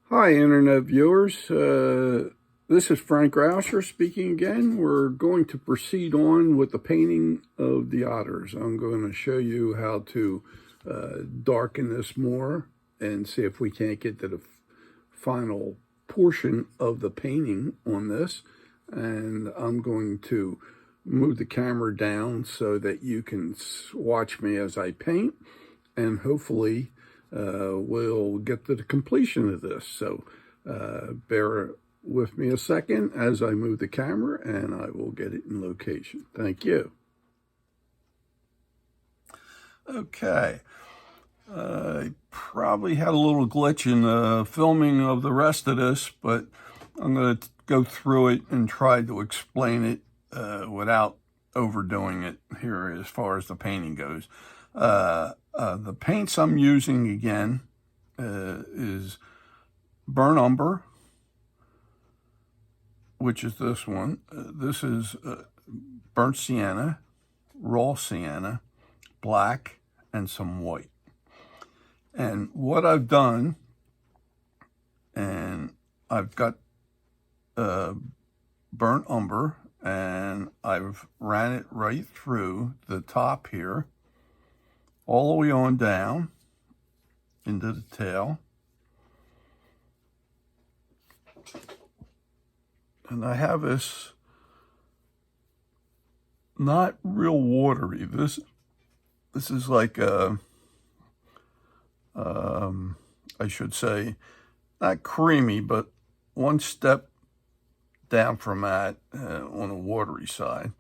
Hi, Internet viewers. This is Frank Rauscher speaking again. We're going to proceed on with the painting of the otters. I'm going to show you how to darken this more and see if we can't get to the final portion of the painting on this. And I'm going to move the camera down so that you can watch me as I paint, and hopefully we'll get to the completion of this. So bear with me a second as I move the camera, and I will get it in location. Thank you. Okay. I probably had a little glitch in the filming of the rest of this, but I'm going to go through it and try to explain it without overdoing it here as far as the painting goes. The paints I'm using again is burnt umber, which is this one. This is burnt sienna, raw sienna, black, and some white. And what I've done, and I've got burnt umber, and I've ran it right through the top here, all the way on down into the tail. And I have this not real watery. This is like I should say, not creamy, but one step down from that on the watery side.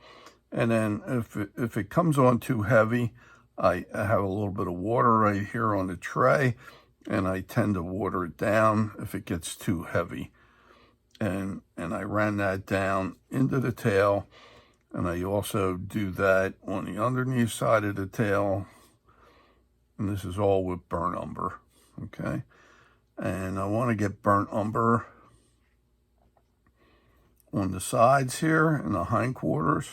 And then if it comes on too heavy, I have a little bit of water right here on the tray, and I tend to water it down if it gets too heavy. And I ran that down into the tail, and I also do that on the underneath side of the tail. And this is all with burnt umber, okay? And I want to get burnt umber on the sides here and the hindquarters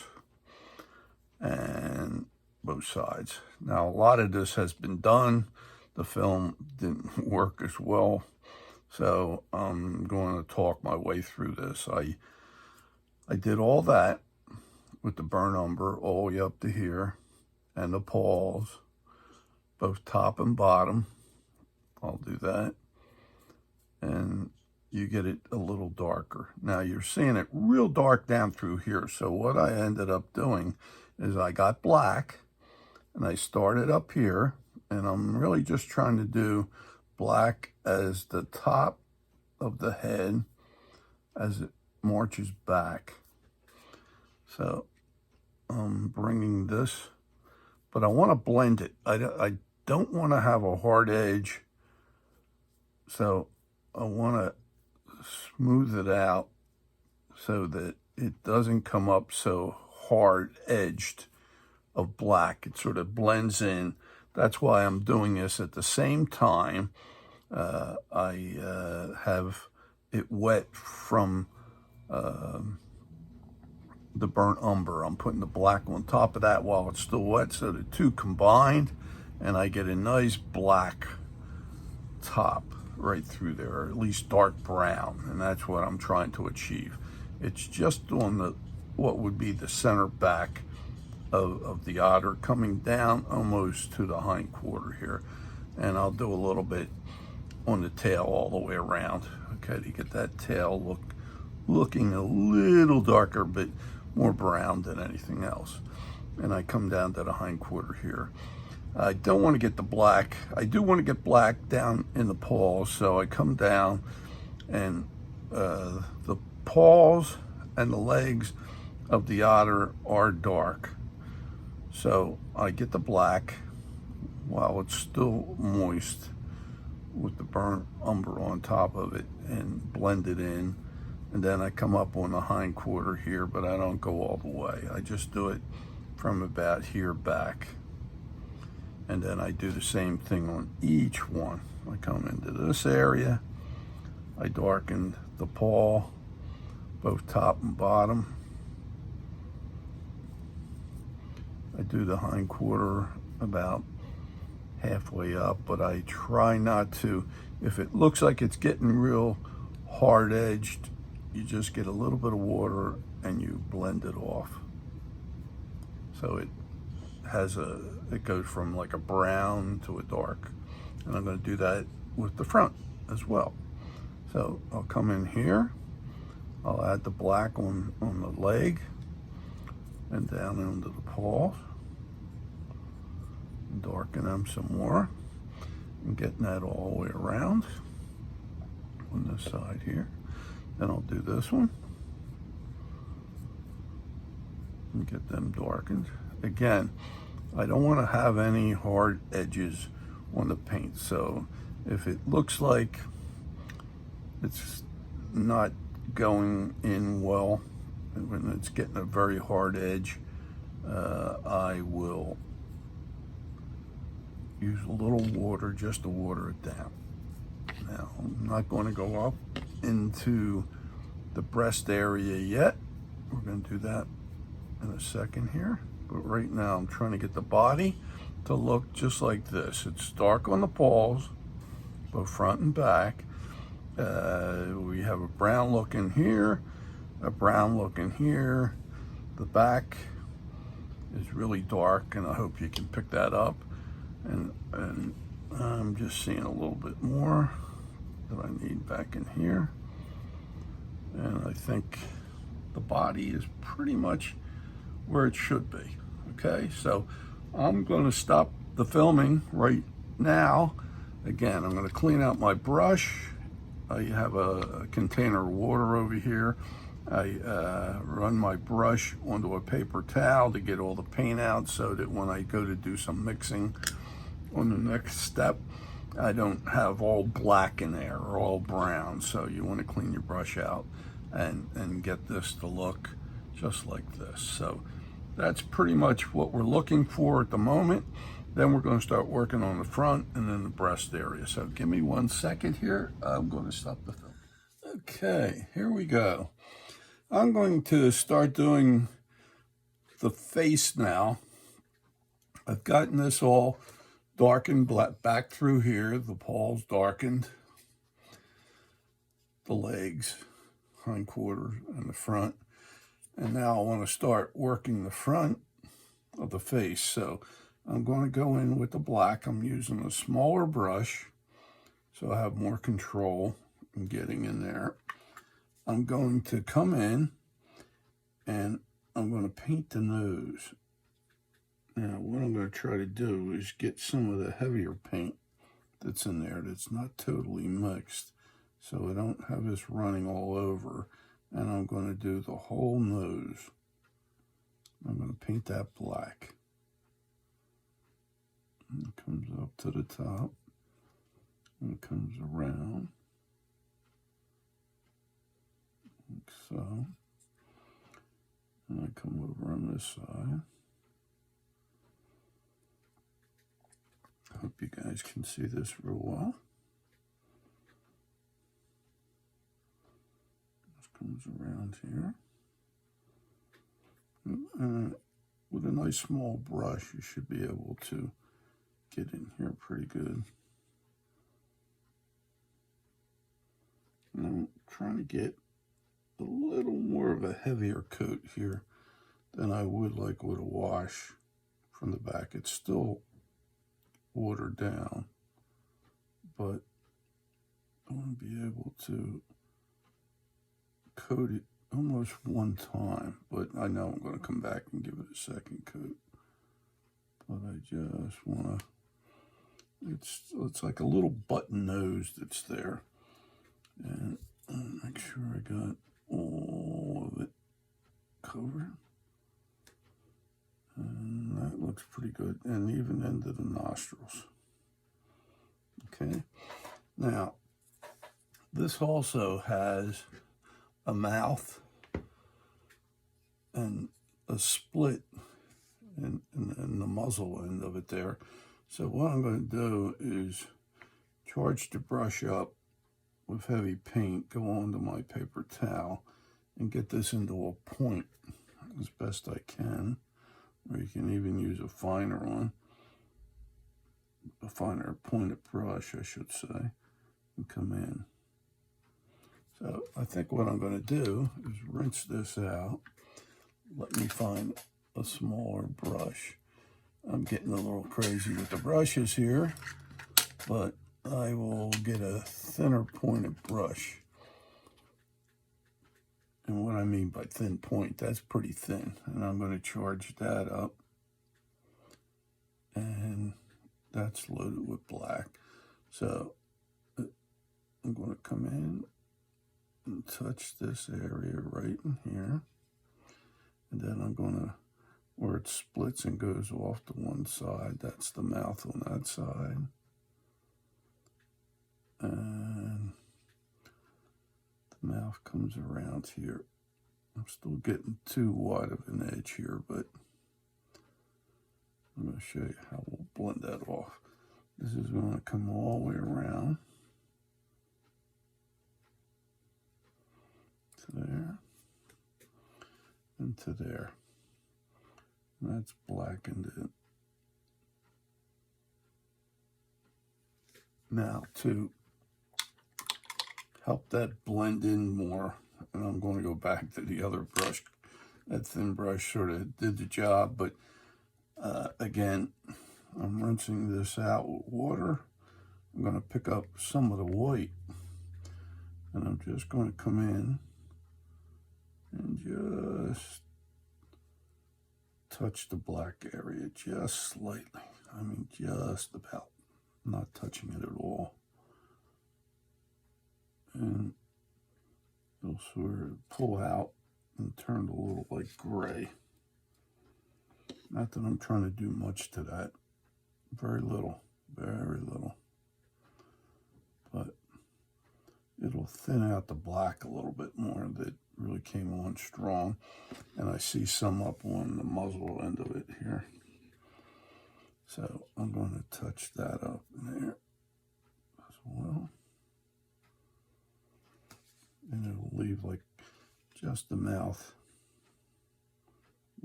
and both sides. Now, a lot of this has been done. The film didn't work as well, so I'm going to talk my way through this. I did all that with the burnt umber all the way up to here, and the paws, both top and bottom. I'll do that, and you get it a little darker. Now you're seeing it real dark down through here. So what I ended up doing is I got black, and I started up here, and I'm really just trying to do black as the top of the head as it marches back. So I'm bringing this, but I want to blend it. I don't want to have a hard edge, so I want to smooth it out so that it doesn't come up so hard edged of black. It sort of blends in. That's why I'm doing this at the same time. I have it wet from the burnt umber. I'm putting the black on top of that while it's still wet, so the two combined, and I get a nice black top right through there, or at least dark brown, and that's what I'm trying to achieve. It's just on the what would be the center back of the otter, coming down almost to the hind quarter here, and I'll do a little bit on the tail all the way around, okay, to get that tail looking a little darker, but more brown than anything else. And I come down to the hind quarter here. I don't want to get the black. I do want to get black down in the paws, so I come down, and the paws and the legs of the otter are dark. So I get the black while it's still moist with the burnt umber on top of it and blend it in. And then I come up on the hind quarter here, but I don't go all the way. I just do it from about here back. And then I do the same thing on each one. I come into this area, I darken the paw, both top and bottom. I do the hind quarter about halfway up, but I try not to. If it looks like it's getting real hard edged, you just get a little bit of water and you blend it off. So it goes from like a brown to a dark. And I'm going to do that with the front as well. So I'll come in here, I'll add the black on the leg and down into the paws, and darken them some more, and getting that all the way around on this side here. Then I'll do this one and get them darkened. Again, I don't want to have any hard edges on the paint, so if it looks like it's not going in well, when it's getting a very hard edge, I will use a little water just to water it down. Now, I'm not going to go up into the breast area yet. We're going to do that in a second here. But right now, I'm trying to get the body to look just like this. It's dark on the paws, both front and back. We have a brown look in here, a brown look in here. The back is really dark, and I hope you can pick that up. And I'm just seeing a little bit more that I need back in here. And I think the body is pretty much where it should be. Okay, so I'm going to stop the filming right now. Again, I'm going to clean out my brush. I have a container of water over here. I run my brush onto a paper towel to get all the paint out, so that when I go to do some mixing on the next step, I don't have all black in there or all brown. So you want to clean your brush out and get this to look just like this. So that's pretty much what we're looking for at the moment. Then we're going to start working on the front and then the breast area. So give me 1 second here. I'm going to stop the film. Okay, here we go. I'm going to start doing the face now. I've gotten this all darkened back through here. The paws darkened, the legs, hindquarters, and the front. And now I want to start working the front of the face. So I'm going to go in with the black. I'm using a smaller brush, so I have more control in getting in there. I'm going to come in and I'm going to paint the nose. Now, what I'm going to try to do is get some of the heavier paint that's in there that's not totally mixed, so I don't have this running all over. And I'm going to do the whole nose. I'm going to paint that black. And it comes up to the top, and it comes around, like so. And I come over on this side. I hope you guys can see this real well. This comes around here. And with a nice small brush, you should be able to get in here pretty good. And I'm trying to get a little more of a heavier coat here than I would like with a wash from the back. It's still watered down, but I want to be able to coat it almost one time, but I know I'm going to come back and give it a second coat. But I just want to, it's like a little button nose that's there, and I'll make sure I got all of it covered. And that looks pretty good, and even into the nostrils. Okay, now this also has a mouth and a split in the muzzle end of it there. So what I'm going to do is charge the brush up with heavy paint, go onto my paper towel, and get this into a point as best I can. Or you can even use a finer one a finer pointed brush, I should say, and come in. So I think what I'm going to do is rinse this out. Let me find a smaller brush. I'm getting a little crazy with the brushes here, but I will get a thinner pointed brush. And what I mean by thin point, that's pretty thin. And I'm going to charge that up. And that's loaded with black. So I'm going to come in and touch this area right in here. And then I'm going to, where it splits and goes off to one side, that's the mouth on that side. And the mouth comes around here. I'm still getting too wide of an edge here, but I'm going to show you how we'll blend that off. This is going to come all the way around to there and to there. And that's blackened it. Now to help that blend in more, and I'm going to go back to the other brush. That thin brush sort of did the job, but again, I'm rinsing this out with water. I'm going to pick up some of the white, and I'm just going to come in and just touch the black area just slightly. I mean, just about. Not touching it at all. And it'll sort of pull out and turn a little like gray. Not that I'm trying to do much to that. Very little, very little. But it'll thin out the black a little bit more. That really came on strong. And I see some up on the muzzle end of it here. So I'm going to touch that up in there as well. And it'll leave like just the mouth,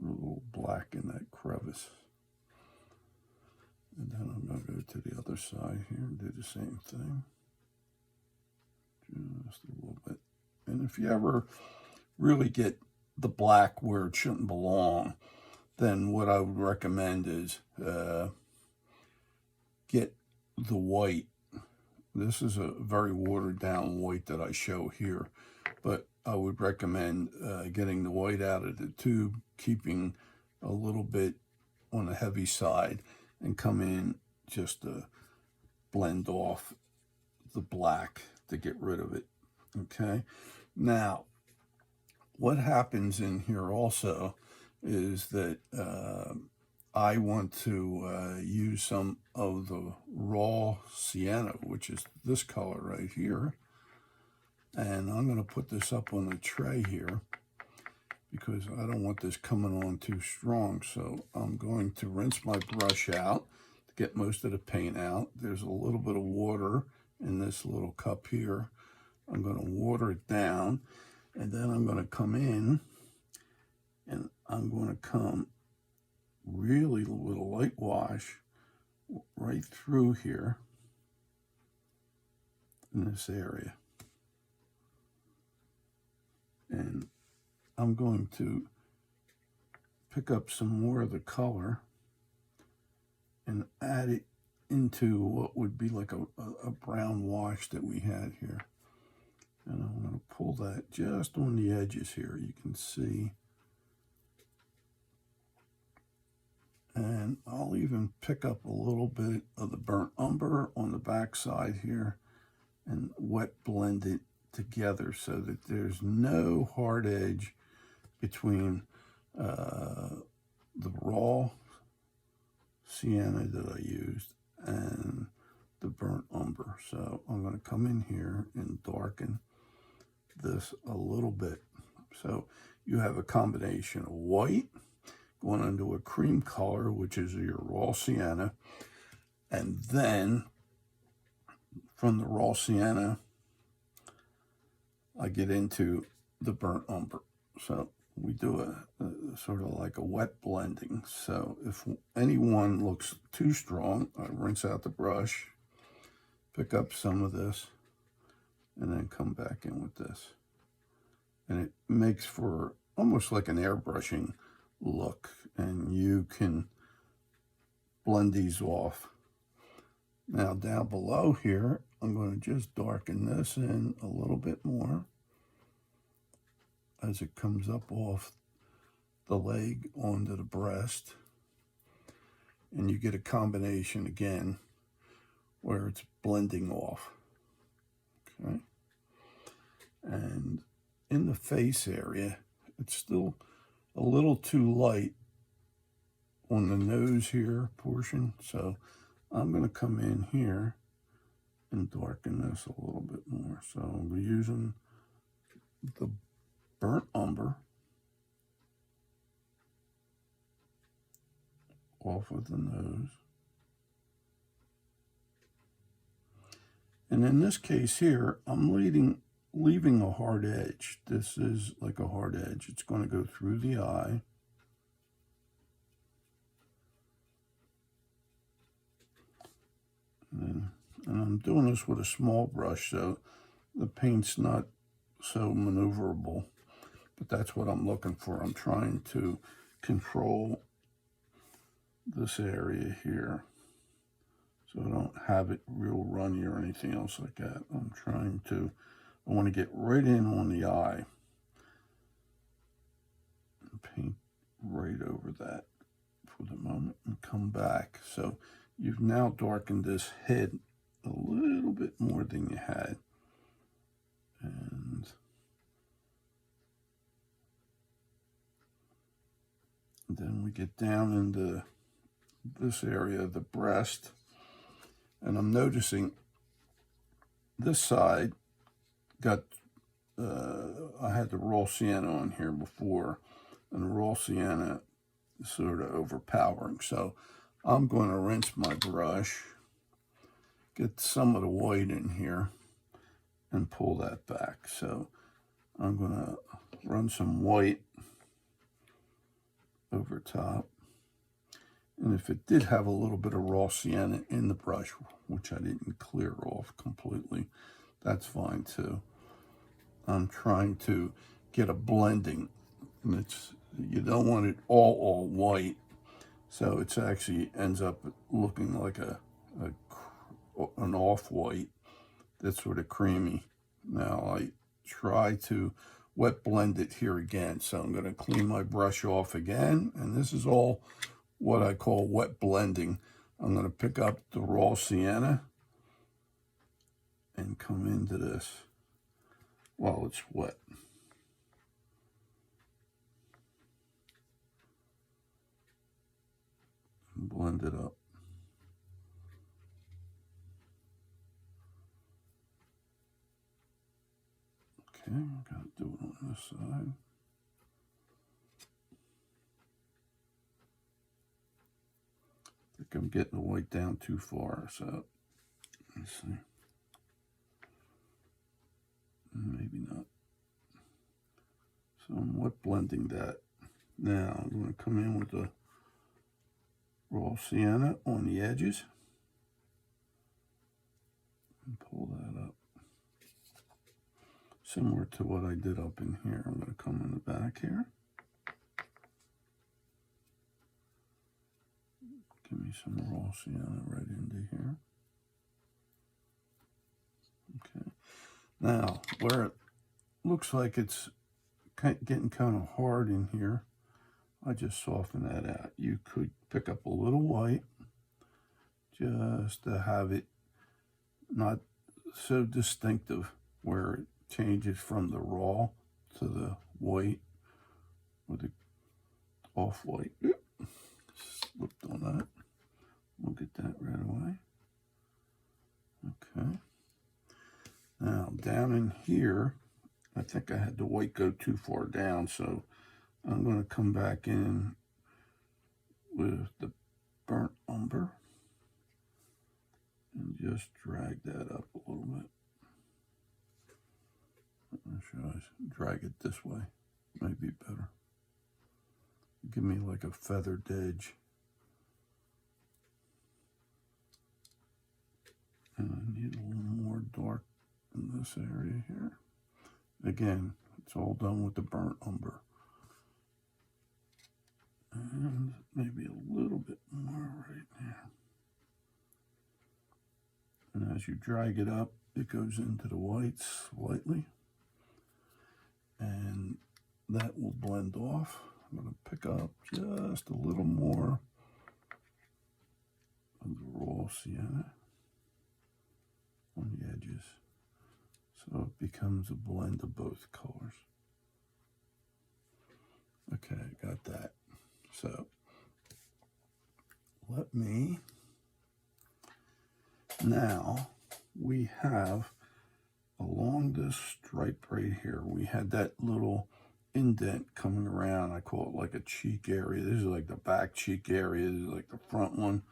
a little black in that crevice. And then I'm going to go to the other side here and do the same thing. Just a little bit. And if you ever really get the black where it shouldn't belong, then what I would recommend is get the white. This is a very watered down white that I show here, but I would recommend getting the white out of the tube, keeping a little bit on the heavy side, and come in just to blend off the black to get rid of it. Okay, now what happens in here also is that I want to use some of the raw sienna, which is this color right here. And I'm going to put this up on the tray here because I don't want this coming on too strong. So I'm going to rinse my brush out to get most of the paint out. There's a little bit of water in this little cup here. I'm going to water it down, and then I'm going to come in and I'm going to come really with a light wash right through here in this area. And I'm going to pick up some more of the color and add it into what would be like a brown wash that we had here. And I'm going to pull that just on the edges here. You can see. And I'll even pick up a little bit of the burnt umber on the back side here and wet blend it together so that there's no hard edge between the raw sienna that I used and the burnt umber. So I'm going to come in here and darken this a little bit. So you have a combination of white going into a cream color, which is your raw sienna, and then from the raw sienna I get into the burnt umber. So we do a sort of like a wet blending. So if any one looks too strong, I rinse out the brush, pick up some of this, and then come back in with this. And it makes for almost like an airbrushing look, and you can blend these off. Now down below here, I'm going to just darken this in a little bit more as it comes up off the leg onto the breast. And you get a combination again where it's blending off. Okay. And in the face area, it's still a little too light on the nose here portion. So I'm going to come in here and darken this a little bit more. So I'll be using the burnt umber off of the nose. And in this case here, I'm leaving a hard edge. This is like a hard edge. It's going to go through the eye. And I'm doing this with a small brush, so the paint's not so maneuverable. But that's what I'm looking for. I'm trying to control this area here, so I don't have it real runny or anything else like that. I want to get right in on the eye and paint right over that for the moment and come back. So you've now darkened this head a little bit more than you had. And then we get down into this area of the breast, and I'm noticing this side got I had the raw sienna on here before, and the raw sienna is sort of overpowering. So I'm going to rinse my brush, get some of the white in here, and pull that back. So I'm going to run some white over top. And if it did have a little bit of raw sienna in the brush, which I didn't clear off completely, that's fine too. I'm trying to get a blending. And you don't want it all white, so it actually ends up looking like an off-white that's sort of creamy. Now I try to wet blend it here again, so I'm going to clean my brush off again, and this is all what I call wet blending. I'm going to pick up the raw sienna and come into this while it's wet. And blend it up. Okay, I've got to do it on this side. I think I'm getting the white down too far, so let's see. Maybe not. So I'm wet blending that. Now I'm going to come in with the raw sienna on the edges and pull that up. Similar to what I did up in here. I'm going to come in the back here. Give me some raw sienna right into here. Okay. Now, where it looks like it's getting kind of hard in here, I just soften that out. You could pick up a little white just to have it not so distinctive where it changes from the raw to the white or the off-white. Slipped on that. We'll get that right away. Okay. Now down in here, I think I had the white go too far down, so I'm going to come back in with the burnt umber and just drag that up a little bit. Or should I drag it this way? Maybe better. give me like a feathered edge. And I need a little more dark in this area here. Again, it's all done with the burnt umber. And maybe a little bit more right there. And as you drag it up, it goes into the whites slightly. And that will blend off. I'm going to pick up just a little more of the raw sienna on the edges. So it becomes a blend of both colors. Okay, got that. So let me, now we have along this stripe right here, we had that little indent coming around. I call it like a cheek area. This is like the back cheek area. This is like the front one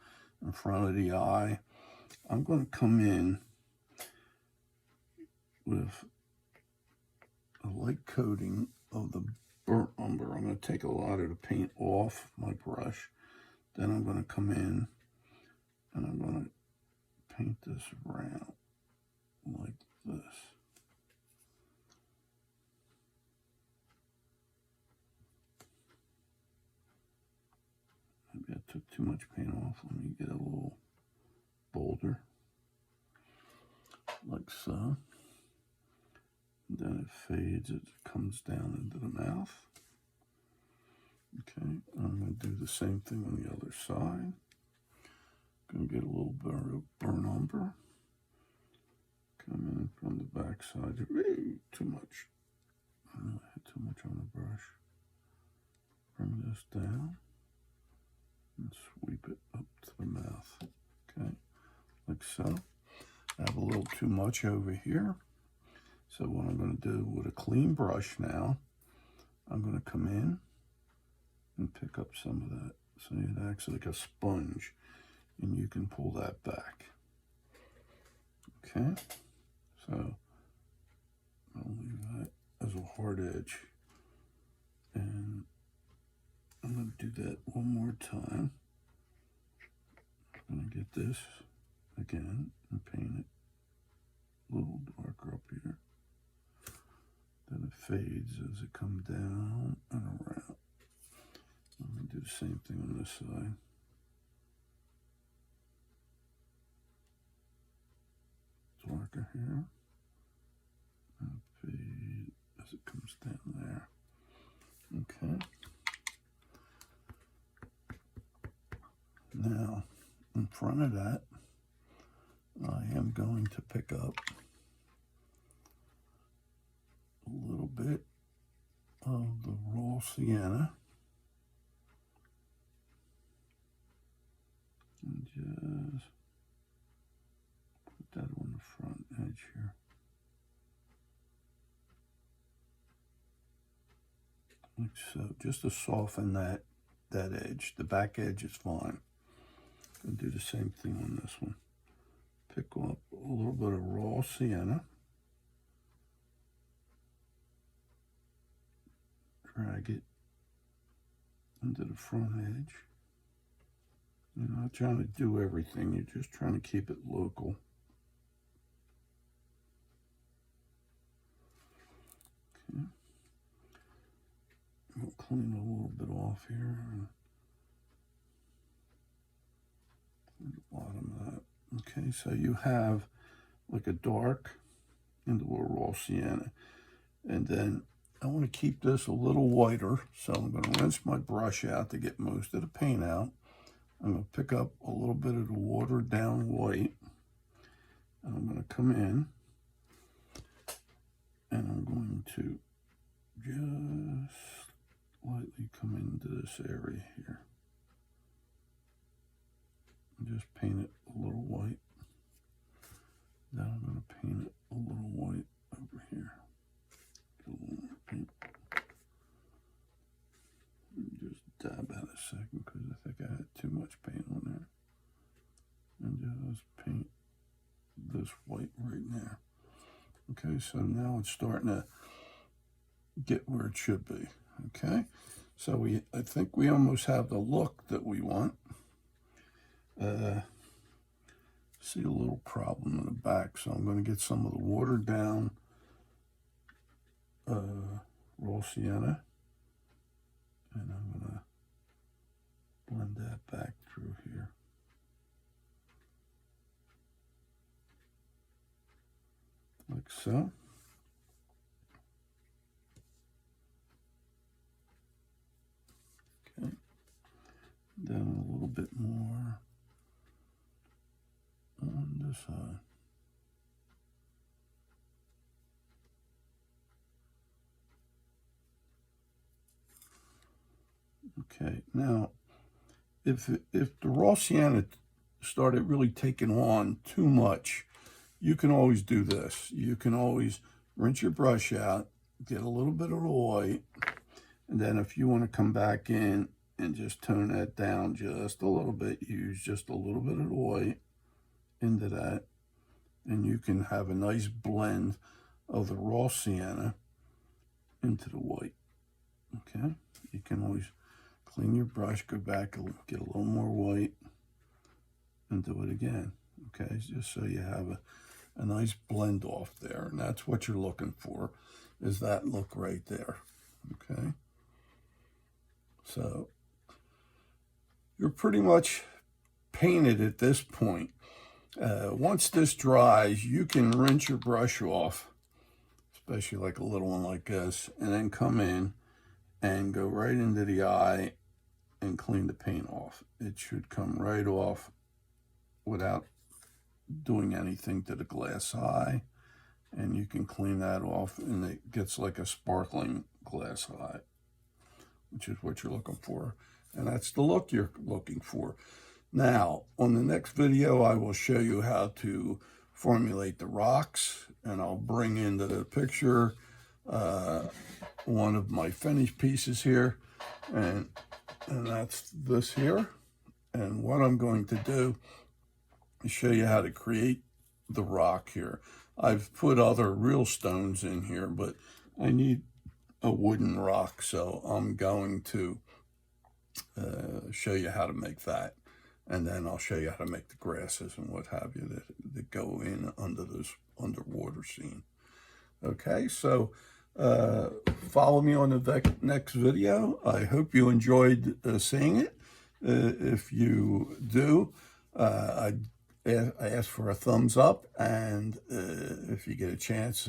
in front of the eye. I'm going to come in with a light coating of the burnt umber. I'm going to take a lot of the paint off my brush. Then I'm going to come in and I'm going to paint this around like this. Maybe I took too much paint off. Let me get a little bolder, like so. And then it fades, it comes down into the mouth. Okay, I'm going to do the same thing on the other side. Going to get a little bit of burnt umber. Come in from the back side. Too much. I had too much on the brush. Bring this down and sweep it up to the mouth. Okay, like so. I have a little too much over here. So what I'm going to do with a clean brush now, I'm going to come in and pick up some of that. So it acts like a sponge, and you can pull that back. Okay, so I'll leave that as a hard edge. And I'm going to do that one more time. I'm going to get this again and paint it a little darker up here. Then it fades as it comes down and around. I'm going to do the same thing on this side. Darker here. And fade as it comes down there. Okay. Now, in front of that, I am going to pick up a little bit of the raw sienna and just put that on the front edge here. Like so, just to soften that edge. The back edge is fine. I'll do the same thing on this one. Pick up a little bit of raw sienna. Drag it into the front edge. You're not trying to do everything, you're just trying to keep it local. Okay. We'll clean a little bit off here. The bottom of that. Okay, so you have like a dark into a raw sienna. And then I want to keep this a little whiter, so I'm going to rinse my brush out to get most of the paint out. I'm going to pick up a little bit of the watered down white, and I'm going to come in, and I'm going to just lightly come into this area here. And just paint it a little white. Then I'm going to paint it a little white over here. Get a little more paint. Just dab out a second because I think I had too much paint on there. And just paint this white right there. Okay, so now it's starting to get where it should be. Okay, So I think we almost have the look that we want. See a little problem in the back, so I'm going to get some of the watered down raw sienna, and I'm going to blend that back through here. Like so. Okay. Then a little bit more on this side. Okay, now if the raw sienna started really taking on too much, you can always do this. You can always rinse your brush out, get a little bit of the white, and then if you want to come back in and just tone that down just a little bit, use just a little bit of the white into that, and you can have a nice blend of the raw sienna into the white. Okay, you can always clean your brush, go back and get a little more white, and do it again. Okay, just so you have a nice blend off there, and that's what you're looking for, is that look right there. Okay, so you're pretty much painted at this point. Once this dries, you can rinse your brush off, especially like a little one like this, and then come in and go right into the eye and clean the paint off. It should come right off without doing anything to the glass eye, and you can clean that off, and it gets like a sparkling glass eye, which is what you're looking for, and that's the look you're looking for. Now, on the next video, I will show you how to formulate the rocks, and I'll bring into the picture one of my finished pieces here, and that's this here. And what I'm going to do is show you how to create the rock here. I've put other real stones in here, but I need a wooden rock, so I'm going to show you how to make that. And then I'll show you how to make the grasses and what have you that go in under this underwater scene. Okay, so follow me on the next video. I hope you enjoyed seeing it. If you do, I ask for a thumbs up, and if you get a chance,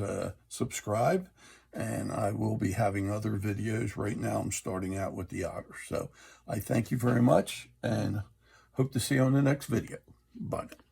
subscribe. And I will be having other videos. Right now I'm starting out with the otter. So I thank you very much, and hope to see you on the next video. Bye.